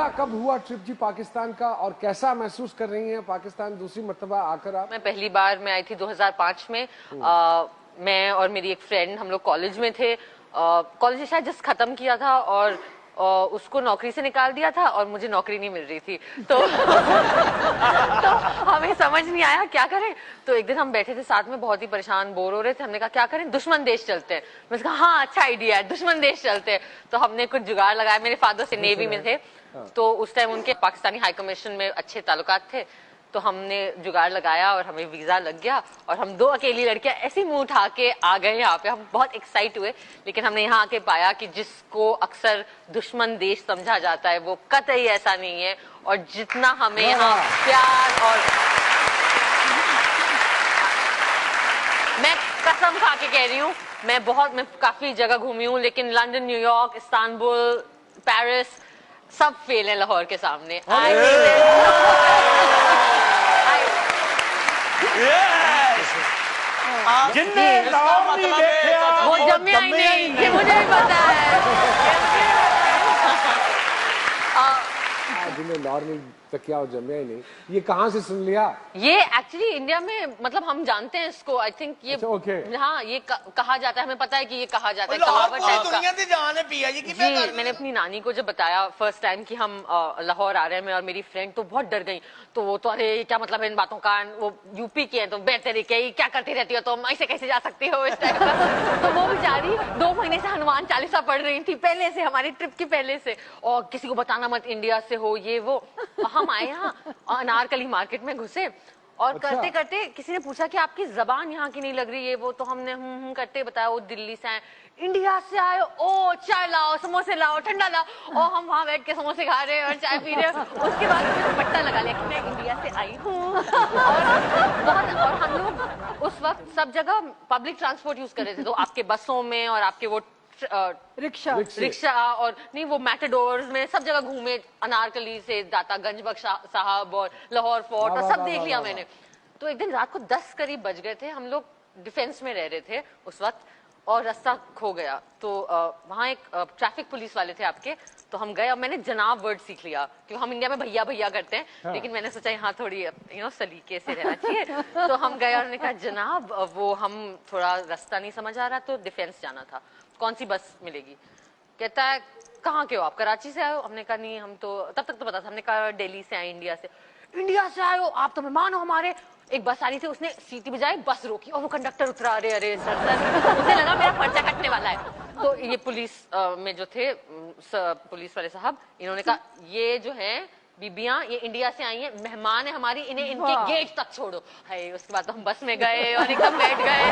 Visa कब हुआ trip जी पाकिस्तान का, और कैसा महसूस कर रही हैं पाकिस्तान दूसरी मर्तबा आकर आप? मैं पहली बार मैं आई थी 2005 में। मैं और मेरी एक फ्रेंड, हम लोग कॉलेज में थे। कॉलेज शायद जस्ट खत्म किया था और उसको नौकरी से निकाल दिया था और मुझे नौकरी नहीं मिल रही थी, तो तो हमें समझ नहीं आया क्या करें। तो एक दिन हम बैठे थे साथ में, बहुत ही परेशान, बोर हो रहे थे। हमने कहा क्या करें, दुश्मन देश चलते हैं। मैंने कहा हाँ अच्छा आइडिया है, दुश्मन देश चलते हैं। तो हमने कुछ जुगाड़ लगाया। मेरे फादर से नेवी में थे, तो उस टाइम उनके पाकिस्तानी हाई कमीशन में अच्छे ताल्लुकात थे। तो हमने जुगाड़ लगाया और हमें वीजा लग गया और हम दो अकेली लड़कियां ऐसे मुंह उठा के आ गए यहाँ पे। हम बहुत एक्साइट हुए, लेकिन हमने यहाँ आके पाया कि जिसको अक्सर दुश्मन देश समझा जाता है वो कतई ऐसा नहीं है। और जितना हमें यहाँ प्यार और मैं कसम खा के कह रही हूँ, मैं काफी जगह घूमी हूँ, लेकिन लंदन, न्यूयॉर्क, इस्तांबुल, पेरिस सब फेल है लाहौर के सामने। जिनने लाहौर नहीं देखा वो जम्मे ही नहीं, ये मुझे भी पता है। जिन्हें लाहौर नहीं तकिया और जमिया ही नहीं, ये कहाँ से सुन लिया? ये एक्चुअली इंडिया में, मतलब हम जानते हैं इसको, आई थिंक ये हाँ ये कहा जाता है, हमें पता है कि ये कहा जाता है कहावत टाइप का। जी, मैंने अपनी नानी को जब बताया फर्स्ट टाइम कि हम लाहौर आ रहे हैं, मैं और मेरी फ्रेंड, तो बहुत डर गई। तो वो तो अरे क्या मतलब है इन बातों का, वो यूपी की है तो बेहतर क्या करती रहती हो तुम, ऐसे कैसे जा सकती हो इस टाइप का। तो वो बेचारी 2 महीने से हनुमान चालीसा पढ़ रही थी पहले से, हमारी ट्रिप की पहले से, और किसी को बताना मत इंडिया से हो ये वो। हम आए यहाँ अनारकली मार्केट में घुसे और करते करते किसी ने पूछा कि आपकी जबान यहाँ की नहीं लग रही है वो, तो हमने करते बताया वो दिल्ली से आए। इंडिया से आए, ओ चाय लाओ, समोसे लाओ, ठंडा लाओ। और हम वहाँ बैठ के समोसे खा रहे हैं और चाय पी रहे हैं। उसके बाद मैंने पट्टा लगा लिया कि मैं इंडिया से आई हूँ। और हम लोग उस वक्त सब जगह पब्लिक ट्रांसपोर्ट यूज कर रहे थे, तो आपके बसों में और आपके वो रिक्शा और नहीं वो मैटाडोर्स में सब जगह घूमे, अनारकली से दातागंज बख्श साहब और लाहौर फोर्ट और सब देख लिया मैंने। तो एक दिन रात को 10 करीब बज गए थे, हम लोग डिफेंस में रह रहे थे उस वक्त, और रास्ता खो गया। तो वहाँ एक ट्रैफिक पुलिस वाले थे आपके, तो हम गए और मैंने जनाब वर्ड सीख लिया, क्योंकि हम इंडिया में भैया भैया करते हैं। हाँ। लेकिन मैंने सोचा यहाँ थोड़ी सलीके से रहना चाहिए। तो हम गए और उन्होंने कहा जनाब वो हम थोड़ा रास्ता नहीं समझ आ रहा, तो डिफेंस जाना था, कौन सी बस मिलेगी? कहता है कहाँ के हो आप, कराची से आए हो? हमने कहा नहीं, हम तो तब तक तो पता था, हमने कहा दिल्ली से आए, इंडिया से। इंडिया से आए हो आप तो मेहमान हो हमारे। एक बस आ रही थी, उसने सीटी बजाई, बस रोकी और वो कंडक्टर उतरा, अरे अरे सर मुझे लगा मेरा पर्चा कटने वाला है। तो ये पुलिस में जो थे पुलिस वाले साहब, इन्होंने कहा ये जो है बीबियां ये इंडिया से आई हैं, मेहमान है हमारी, इन्हें इनके गेट तक छोड़ो। है उसके बाद तो हम बस में गए और एकदम बैठ गए।